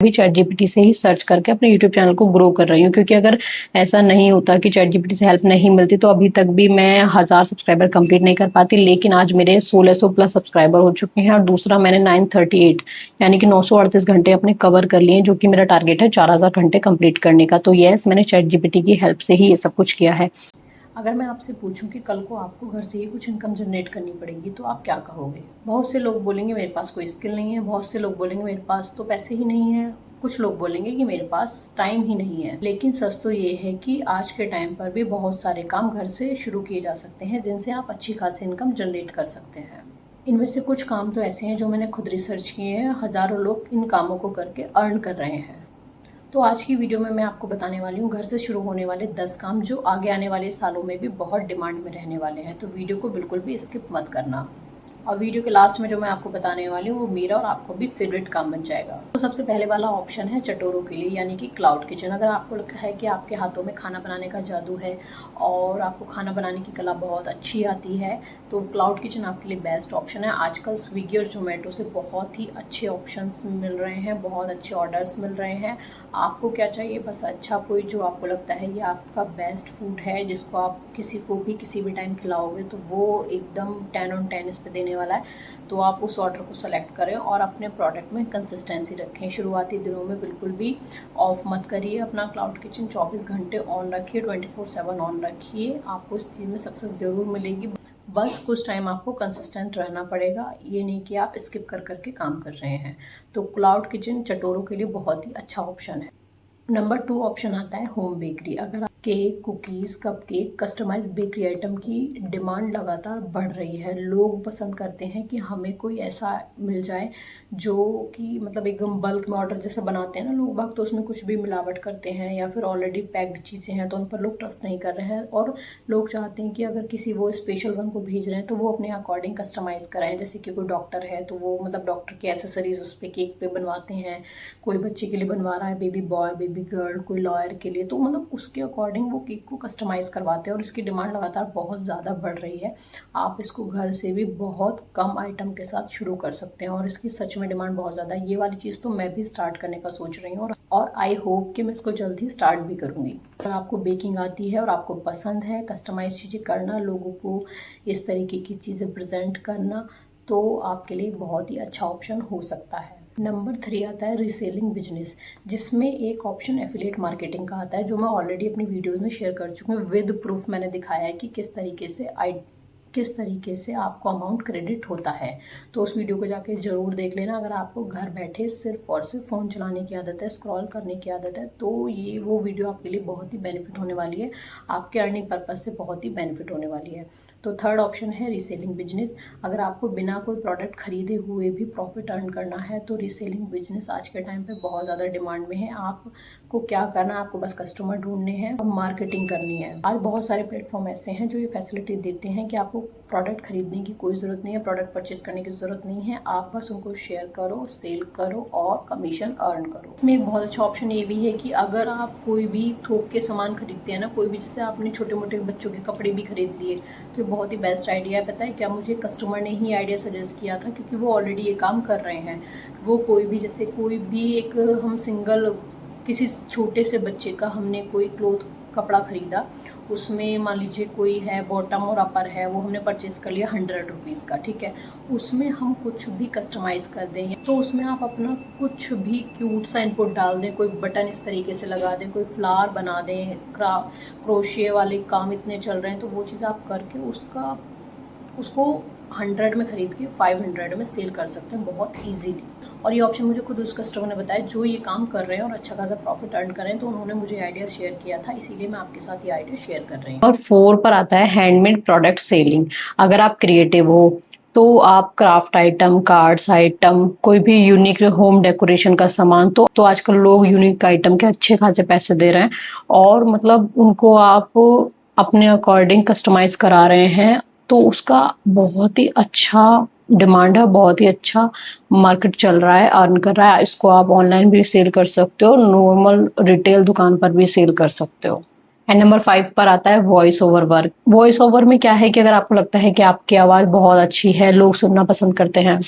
भी chat GPT से ही search करके अपने यूट्यूब चैनल को ग्रो कर रही हूँ, क्योंकि अगर ऐसा नहीं होता कि चैट जीपीटी से हेल्प नहीं मिलती तो अभी तक भी मैं 1000 सब्सक्राइबर कंप्लीट नहीं कर पाती। लेकिन आज मेरे 1600 प्लस सब्सक्राइबर हो चुके हैं और दूसरा मैंने 938 यानी कि 938 घंटे अपने कवर कर लिए, जो कि मेरा टारगेट है 4000 घंटे कंप्लीट करने का। तो यस, मैंने चैट जीपीटी की हेल्प से ही ये सब कुछ किया है। अगर मैं आपसे पूछूं कि कल को आपको घर से ही कुछ इनकम जनरेट करनी पड़ेगी तो आप क्या कहोगे? बहुत से लोग बोलेंगे मेरे पास कोई स्किल नहीं है, बहुत से लोग बोलेंगे मेरे पास तो पैसे ही नहीं है, कुछ लोग बोलेंगे कि मेरे पास टाइम ही नहीं है। लेकिन सच तो ये है कि आज के टाइम पर भी बहुत सारे काम घर से शुरू किए जा सकते हैं जिनसे आप अच्छी खासी इनकम जनरेट कर सकते हैं। इनमें से कुछ काम तो ऐसे हैं जो मैंने खुद रिसर्च किए हैं, हज़ारों लोग इन कामों को करके अर्न कर रहे हैं। तो आज की वीडियो में मैं आपको बताने वाली हूँ घर से शुरू होने वाले 10 काम जो आगे आने वाले सालों में भी बहुत डिमांड में रहने वाले हैं। तो वीडियो को बिल्कुल भी स्किप मत करना। और वीडियो के लास्ट में जो मैं आपको बताने वाली हूँ वो मेरा और आपको भी फेवरेट काम बन जाएगा। तो सबसे पहले वाला ऑप्शन है चटोरों के लिए, यानी कि क्लाउड किचन। अगर आपको लगता है कि आपके हाथों में खाना बनाने का जादू है और आपको खाना बनाने की कला बहुत अच्छी आती है तो क्लाउड किचन आपके लिए बेस्ट ऑप्शन है। आजकल स्विगी और जोमेटो से बहुत ही अच्छे ऑप्शंस मिल रहे हैं, बहुत अच्छे ऑर्डर्स मिल रहे हैं। आपको क्या चाहिए? बस अच्छा कोई जो आपको लगता है ये आपका बेस्ट फूड है, जिसको आप किसी को भी किसी भी टाइम खिलाओगे तो वो एकदम 10 on 10 इस पर देने वाला है। तो आप उस ऑर्डर को सेलेक्ट करें और अपने प्रोडक्ट में कंसिस्टेंसी रखें। शुरुआती दिनों में बिल्कुल भी ऑफ मत करिए अपना क्लाउड किचन, 24 घंटे ऑन रखिए, 24/7 ऑन रखिए। आपको इस चीज़ में सक्सेस ज़रूर मिलेगी। बस कुछ टाइम आपको कंसिस्टेंट रहना पड़ेगा, ये नहीं कि आप स्किप कर करके काम कर रहे हैं। तो क्लाउड किचन चटोरों के लिए बहुत ही अच्छा ऑप्शन है। नंबर 2 ऑप्शन आता है होम बेकरी। अगर cake, cookies, cupcake, customise bakery item की डिमांड लगातार बढ़ रही है। लोग पसंद करते हैं कि हमें कोई ऐसा मिल जाए जो कि मतलब एकदम बल्क में ऑर्डर जैसे बनाते हैं ना लोग बाग, तो उसमें कुछ भी मिलावट करते हैं या फिर ऑलरेडी पैक्ड चीज़ें हैं तो उन पर लोग ट्रस्ट नहीं कर रहे हैं। और लोग चाहते हैं कि अगर किसी वो स्पेशल वन को भेज रहे हैं तो वो अपने अकॉर्डिंग कस्टमाइज़ कराएं। जैसे कि कोई डॉक्टर है तो वो मतलब डॉक्टर की एसेसरीज उस पर केक पे बनवाते हैं, कोई बच्चे के लिए बनवा रहा है, बेबी बॉय, बेबी गर्ल, कोई लॉयर के लिए, तो मतलब उसके अकॉर्डिंग वो केक को कस्टमाइज़ करवाते हैं और इसकी डिमांड लगातार बहुत ज़्यादा बढ़ रही है। आप इसको घर से भी बहुत कम आइटम के साथ शुरू कर सकते हैं और इसकी सच में डिमांड बहुत ज़्यादा है। ये वाली चीज़ तो मैं भी स्टार्ट करने का सोच रही हूँ और आई होप कि मैं इसको जल्द ही स्टार्ट भी करूँगी। अगर आपको बेकिंग आती है और आपको पसंद है कस्टमाइज चीज़ें करना, लोगों को इस तरीके की चीज़ें प्रेजेंट करना, तो आपके लिए बहुत ही अच्छा ऑप्शन हो सकता है। नंबर 3 आता है रीसेलिंग बिजनेस, जिसमें एक ऑप्शन एफिलिएट मार्केटिंग का आता है जो मैं ऑलरेडी अपनी वीडियोस में शेयर कर चुकी हूँ। विद प्रूफ मैंने दिखाया है कि किस तरीके से आपको अमाउंट क्रेडिट होता है। तो उस वीडियो को जाके ज़रूर देख लेना। अगर आपको घर बैठे सिर्फ और सिर्फ फ़ोन चलाने की आदत है, स्क्रॉल करने की आदत है, तो ये वो वीडियो आपके लिए बहुत ही बेनिफिट होने वाली है, आपके अर्निंग पर्पज़ से बहुत ही बेनिफिट होने वाली है। तो थर्ड ऑप्शन है रीसेलिंग बिजनेस। अगर आपको बिना कोई प्रोडक्ट खरीदे हुए भी प्रॉफिट अर्न करना है तो रीसेलिंग बिजनेस आज के टाइम पे बहुत ज़्यादा डिमांड में है। आपको क्या करना है? आपको बस कस्टमर ढूंढने हैं और मार्केटिंग करनी है। आज बहुत सारे प्लेटफॉर्म ऐसे हैं जो ये फैसिलिटी देते हैं कि आपको प्रोडक्ट खरीदने की कोई ज़रूरत नहीं है, प्रोडक्ट परचेज करने की ज़रूरत नहीं है। आप बस उनको शेयर करो, सेल करो और कमीशन अर्न करो। इसमें एक बहुत अच्छा ऑप्शन ये भी है कि अगर आप कोई भी थोक के सामान खरीदते हैं ना, कोई भी, जैसे आपने छोटे मोटे बच्चों के कपड़े भी खरीद लिए, तो बहुत ही बेस्ट आइडिया है। पता है क्या, मुझे कस्टमर ने ही आइडिया सजेस्ट किया था, क्योंकि वो ऑलरेडी ये काम कर रहे हैं। वो कोई भी, जैसे कोई भी एक हम सिंगल किसी छोटे से बच्चे का हमने कोई क्लोथ कपड़ा ख़रीदा, उसमें मान लीजिए कोई है बॉटम और अपर है, वो हमने परचेज़ कर लिया 100 रुपीज़ का, ठीक है। उसमें हम कुछ भी कस्टमाइज़ कर दें तो उसमें आप अपना कुछ भी क्यूट सा इनपुट डाल दें, कोई बटन इस तरीके से लगा दें, कोई फ्लावर बना दें, क्रोशिया वाले काम इतने चल रहे हैं, तो वो चीज़ आप करके उसको 100 में ख़रीद के 500 में सेल कर सकते हैं बहुत ईजीली। और ये ऑप्शन मुझे खुद उस कस्टमर ने बताया जो ये काम कर रहे हैं और अच्छा खासा प्रॉफिट अर्न कर रहे हैं, तो उन्होंने मुझे आइडिया शेयर किया था, इसीलिए मैं आपके साथ ये आइडिया शेयर कर रही हूँ। और 4 पर आता है हैंडमेड प्रोडक्ट सेलिंग। अगर आप क्रिएटिव हो तो आप क्राफ्ट आइटम, कार्ड्स आइटम, कोई भी यूनिक होम डेकोरेशन का सामान, तो आजकल लोग यूनिक आइटम के अच्छे खासे पैसे दे रहे हैं और मतलब उनको आप अपने अकॉर्डिंग कस्टमाइज करा रहे हैं, तो उसका बहुत ही अच्छा डिमांड है, बहुत ही अच्छा मार्केट चल रहा है, अर्न कर रहा है। इसको आप ऑनलाइन भी सेल कर सकते हो, नॉर्मल रिटेल दुकान पर भी सेल कर सकते हो। एंड नंबर 5 पर आता है voice over work. Voice over में क्या है कि अगर आपको लगता है कि आपकी आवाज़ बहुत अच्छी है, लोग सुनना पसंद करते हैं,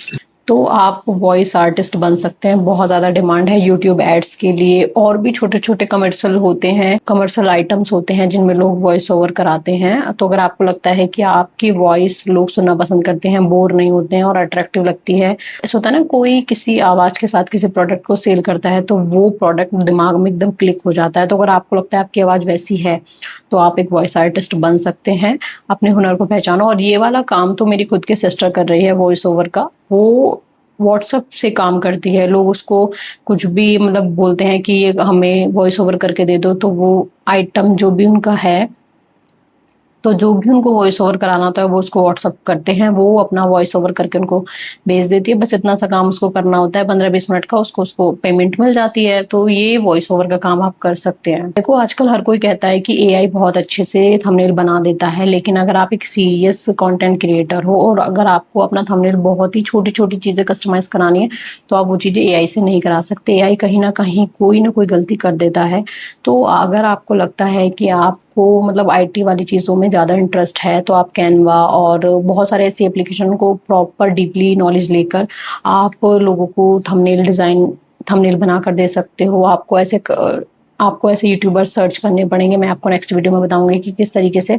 तो आप वॉइस आर्टिस्ट बन सकते हैं। बहुत ज़्यादा डिमांड है यूट्यूब एड्स के लिए, और भी छोटे छोटे कमर्शियल होते हैं, कमर्शियल आइटम्स होते हैं जिनमें लोग वॉइस ओवर कराते हैं। तो अगर आपको लगता है कि आपकी वॉइस लोग सुनना पसंद करते हैं, बोर नहीं होते हैं और अट्रैक्टिव लगती है, ऐसा होता है ना, कोई किसी आवाज़ के साथ किसी प्रोडक्ट को सेल करता है तो वो प्रोडक्ट दिमाग में एकदम क्लिक हो जाता है। तो अगर आपको लगता है आपकी आवाज़ वैसी है तो आप एक वॉइस आर्टिस्ट बन सकते हैं। अपने हुनर को पहचानो। और ये वाला काम तो मेरी खुद की सिस्टर कर रही है वॉइस ओवर का। वो व्हाट्सएप से काम करती है। लोग उसको कुछ भी मतलब बोलते हैं कि ये हमें वॉइस ओवर करके दे दो, तो वो आइटम जो भी उनका है, तो जो भी उनको वॉइस ओवर कराना होता है वो उसको व्हाट्सअप करते हैं, वो अपना वॉइस ओवर करके उनको भेज देती है। बस इतना सा काम उसको करना होता है, 15-20 मिनट का, उसको पेमेंट मिल जाती है। तो ये वॉइस ओवर का काम आप कर सकते हैं। देखो आजकल हर कोई कहता है कि एआई बहुत अच्छे से थंबनेल बना देता है, लेकिन अगर आप एक सीरियस कंटेंट क्रिएटर हो और अगर आपको अपना थंबनेल बहुत ही छोटी छोटी चीजें कस्टमाइज करानी है तो आप वो चीजें एआई से नहीं करा सकते। एआई कहीं ना कहीं कोई ना कोई गलती कर देता है। तो अगर आपको लगता है कि आपको मतलब आईटी वाली चीज़ों में ज़्यादा इंटरेस्ट है तो आप कैनवा और बहुत सारे ऐसी एप्लीकेशन को प्रॉपर डीपली नॉलेज लेकर आप लोगों को थंबनेल बना कर दे सकते हो। आपको ऐसे यूट्यूबर सर्च करने पड़ेंगे। मैं आपको नेक्स्ट वीडियो में बताऊंगी कि किस तरीके से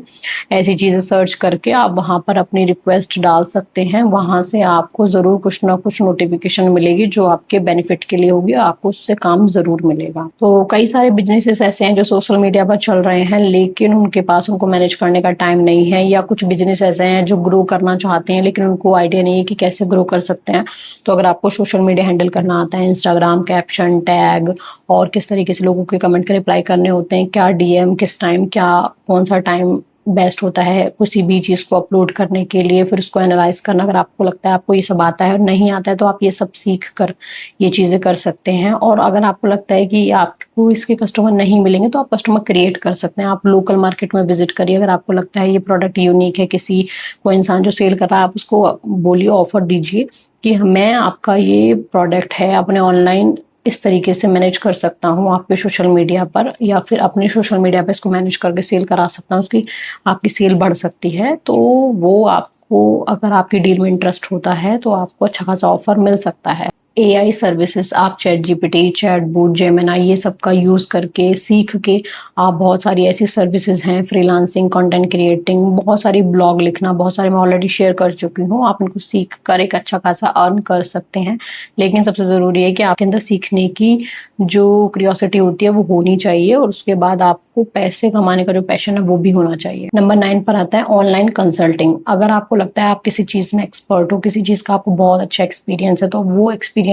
ऐसी चीज़ें सर्च करके आप वहाँ पर अपनी रिक्वेस्ट डाल सकते हैं। वहाँ से आपको ज़रूर कुछ ना कुछ नोटिफिकेशन मिलेगी जो आपके बेनिफिट के लिए होगी, आपको उससे काम ज़रूर मिलेगा। तो कई सारे बिजनेसेस ऐसे हैं जो सोशल मीडिया पर चल रहे हैं, लेकिन उनके पास उनको मैनेज करने का टाइम नहीं है, या कुछ बिजनेस ऐसे हैं जो ग्रो करना चाहते हैं लेकिन उनको आइडिया नहीं है कि कैसे ग्रो कर सकते हैं। तो अगर आपको सोशल मीडिया हैंडल करना आता है, इंस्टाग्राम कैप्शन टैग और किस तरीके से लोगों के कमेंट के रिप्लाई करने होते हैं, क्या डीएम किस टाइम, क्या कौन सा टाइम बेस्ट होता है किसी भी चीज़ को अपलोड करने के लिए, फिर उसको एनालाइज करना, अगर आपको लगता है आपको ये सब आता है और नहीं आता है तो आप ये सब सीख कर ये चीज़ें कर सकते हैं। और अगर आपको लगता है कि आपको इसके कस्टमर नहीं मिलेंगे तो आप कस्टमर क्रिएट कर सकते हैं। आप लोकल मार्केट में विजिट करिए। अगर आपको लगता है ये प्रोडक्ट यूनिक है, किसी को इंसान जो सेल कर रहा है, आप उसको बोलिए, ऑफर दीजिए कि मैं आपका ये प्रोडक्ट है अपने ऑनलाइन इस तरीके से मैनेज कर सकता हूँ आपके सोशल मीडिया पर, या फिर अपने सोशल मीडिया पर इसको मैनेज करके सेल करा सकता हूँ, उसकी आपकी सेल बढ़ सकती है। तो वो आपको, अगर आपकी डील में इंटरेस्ट होता है तो आपको अच्छा खासा ऑफर मिल सकता है। एआई सर्विसेज, आप chat GPT, chat boot, Gemini, ये सब का यूज़ करके सीख के आप बहुत सारी ऐसी सर्विसेज हैं, फ्रीलांसिंग, कंटेंट क्रिएटिंग, बहुत सारी ब्लॉग लिखना, बहुत सारे मैं ऑलरेडी शेयर कर चुकी हूँ। आप इनको सीख कर एक अच्छा खासा अर्न कर सकते हैं। लेकिन सबसे ज़रूरी है कि आपके अंदर सीखने की जो क्यूरियोसिटी होती है वो होनी चाहिए, और उसके बाद आपको पैसे कमाने का जो पैशन है वो भी होना चाहिए। नंबर 9 पर आता है ऑनलाइन कंसल्टिंग। अगर आपको लगता है आप किसी चीज़ में एक्सपर्ट हो, किसी चीज़ का आपको बहुत अच्छा एक्सपीरियंस है, तो वो एक्सपीरियंस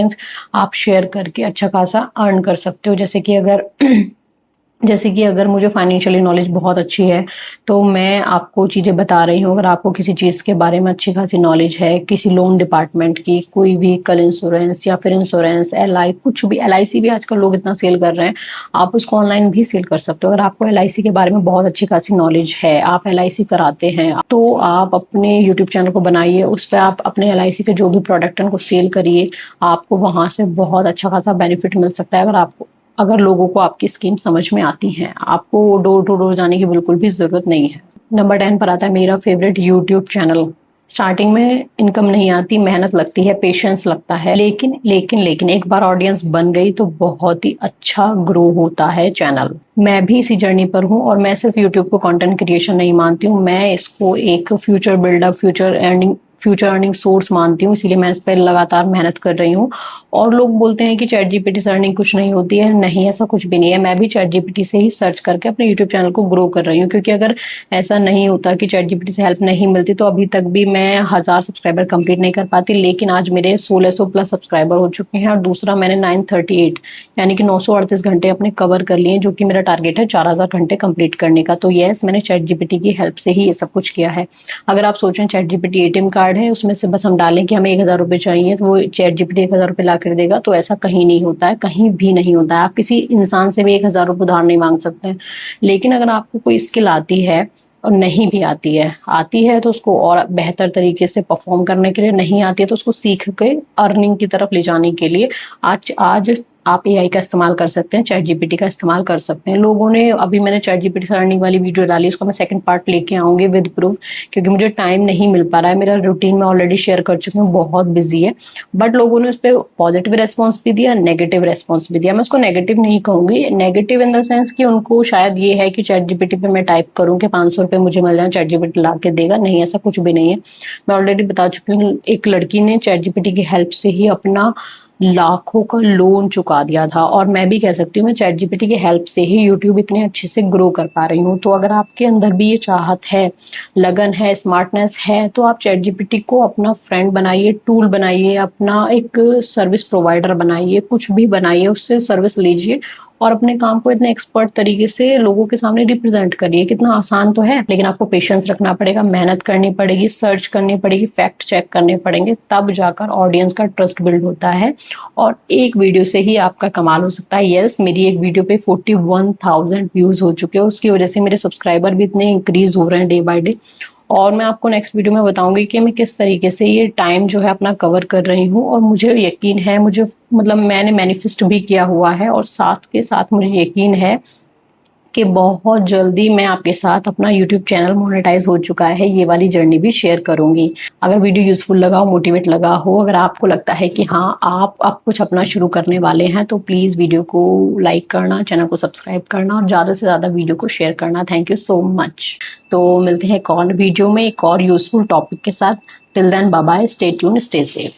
आप शेयर करके अच्छा खासा अर्न कर सकते हो। जैसे कि अगर मुझे फाइनेंशियली नॉलेज बहुत अच्छी है तो मैं आपको चीज़ें बता रही हूँ। अगर आपको किसी चीज़ के बारे में अच्छी खासी नॉलेज है, किसी लोन डिपार्टमेंट की, कोई व्हीकल इंश्योरेंस या फिर इंश्योरेंस, एलआई, कुछ भी, एलआईसी भी आजकल लोग इतना सेल कर रहे हैं, आप उसको ऑनलाइन भी सेल कर सकते हो। अगर आपको एलआईसी के बारे में बहुत अच्छी खासी नॉलेज है, आप एलआईसी कराते हैं, तो आप अपने यूट्यूब चैनल को बनाइए, उस पर आप अपने एलआईसी के जो भी प्रोडक्ट हैं उनको सेल करिए। आपको वहाँ से बहुत अच्छा खासा बेनिफिट मिल सकता है अगर लोगों को आपकी स्कीम समझ में आती है। आपको डोर टू डोर जाने की बिल्कुल भी जरूरत नहीं है। नंबर 10 पर आता है मेरा फेवरेट यूट्यूब चैनल। स्टार्टिंग में इनकम नहीं आती, मेहनत लगती है, पेशेंस लगता है, लेकिन एक बार ऑडियंस बन गई तो बहुत ही अच्छा ग्रो होता है चैनल। मैं भी इसी जर्नी पर हूँ, और मैं सिर्फ यूट्यूब को कंटेंट क्रिएशन नहीं मानती हूँ, मैं इसको एक future build up, future earning source मानती हूँ। इसीलिए मैं इस पर लगातार मेहनत कर रही हूँ। और लोग बोलते हैं कि चैट जीपीटी से अर्निंग कुछ नहीं होती है, नहीं, ऐसा कुछ भी नहीं है। मैं भी चैट जीपीटी से ही सर्च करके अपने यूट्यूब चैनल को ग्रो कर रही हूँ, क्योंकि अगर ऐसा नहीं होता कि चैट जीपीटी से हेल्प नहीं मिलती तो अभी तक भी मैं 1000 सब्सक्राइबर कंप्लीट नहीं कर पाती। लेकिन आज मेरे 1600 प्लस सब्सक्राइबर हो चुके हैं, और दूसरा मैंने 938 यानी कि 938 घंटे अपने कवर कर लिए, जो कि मेरा टारगेट है 4000 घंटे कंप्लीट करने का। तो यस, मैंने चैट जीपीटी की हेल्प से ही ये सब कुछ किया है। अगर आप सोचें चैट जीपीटी एटीएम कार्ड है, उसमें से बस हम डालें कि हमें 1000 रुपये चाहिए तो वो चैट जीपीटी 1000 रुपये ला कर देगा, तो ऐसा कहीं नहीं होता है, कहीं भी नहीं होता है। आप किसी इंसान से भी 1000 रुपये उधार नहीं मांग सकते हैं। लेकिन अगर आपको कोई स्किल आती है और नहीं भी आती है तो उसको और बेहतर तरीके से परफॉर्म करने के लिए, नहीं आती है तो उसको सीख के अर्निंग की तरफ ले जाने के लिए आज आप एआई का इस्तेमाल कर सकते हैं, चैट जीपीटी का इस्तेमाल कर सकते हैं। लोगों ने अभी मैंने चैट जीपीटी से अर्निंग वाली वीडियो डाली, उसका मैं सेकंड पार्ट लेके आऊंगी विद प्रूफ, क्योंकि मुझे टाइम नहीं मिल पा रहा है। मेरा रूटीन मैं ऑलरेडी शेयर कर चुकी हूँ, बहुत बिजी है। बट लोगों ने उस पर पॉजिटिव रेस्पॉन्स भी दिया, नेगेटिव रेस्पॉन्स भी दिया। मैं उसको नेगेटिव नहीं कहूंगी, नेगेटिव इन द सेंस कि उनको शायद ये है कि चैट जीपीटी पे मैं टाइप करूँ कि 500 रुपये मुझे मिल जाए, चैट जीपीटी ला के देगा। नहीं, ऐसा कुछ भी नहीं है। मैं ऑलरेडी बता चुकी हूँ, एक लड़की ने चैट जीपीटी की हेल्प से ही अपना लाखों का लोन चुका दिया था। और मैं भी कह सकती हूँ, मैं चैट जीपीटी की हेल्प से ही यूट्यूब इतने अच्छे से ग्रो कर पा रही हूँ। तो अगर आपके अंदर भी ये चाहत है, लगन है, स्मार्टनेस है, तो आप चैट जीपीटी को अपना फ्रेंड बनाइए, टूल बनाइए, अपना एक सर्विस प्रोवाइडर बनाइए, कुछ भी बनाइए, उससे सर्विस लीजिए और अपने काम को इतने एक्सपर्ट तरीके से लोगों के सामने रिप्रेजेंट करिए। कितना आसान तो है, लेकिन आपको पेशेंस रखना पड़ेगा, मेहनत करनी पड़ेगी, सर्च करनी पड़ेगी, फैक्ट चेक करने पड़ेंगे, तब जाकर ऑडियंस का ट्रस्ट बिल्ड होता है और एक वीडियो से ही आपका कमाल हो सकता है। यस, मेरी एक वीडियो पे 41,000 व्यूज हो चुके हैं, उसकी वजह से मेरे सब्सक्राइबर भी इतने इंक्रीज हो रहे हैं डे बाय डे। और मैं आपको नेक्स्ट वीडियो में बताऊंगी कि मैं किस तरीके से ये टाइम जो है अपना कवर कर रही हूँ। और मुझे यकीन है, मुझे मतलब मैंने मैनिफेस्ट भी किया हुआ है और साथ के साथ मुझे यकीन है कि बहुत जल्दी मैं आपके साथ अपना यूट्यूब चैनल मोनेटाइज हो चुका है, ये वाली जर्नी भी शेयर करूंगी। अगर वीडियो यूजफुल लगा हो, मोटिवेट लगा हो, अगर आपको लगता है कि हाँ आप कुछ अपना शुरू करने वाले हैं, तो प्लीज़ वीडियो को लाइक करना, चैनल को सब्सक्राइब करना और ज़्यादा से ज़्यादा वीडियो को शेयर करना। Thank you so much. तो मिलते हैं एक और वीडियो में एक और यूजफुल टॉपिक के साथ। Till then bye bye, stay tune, stay safe.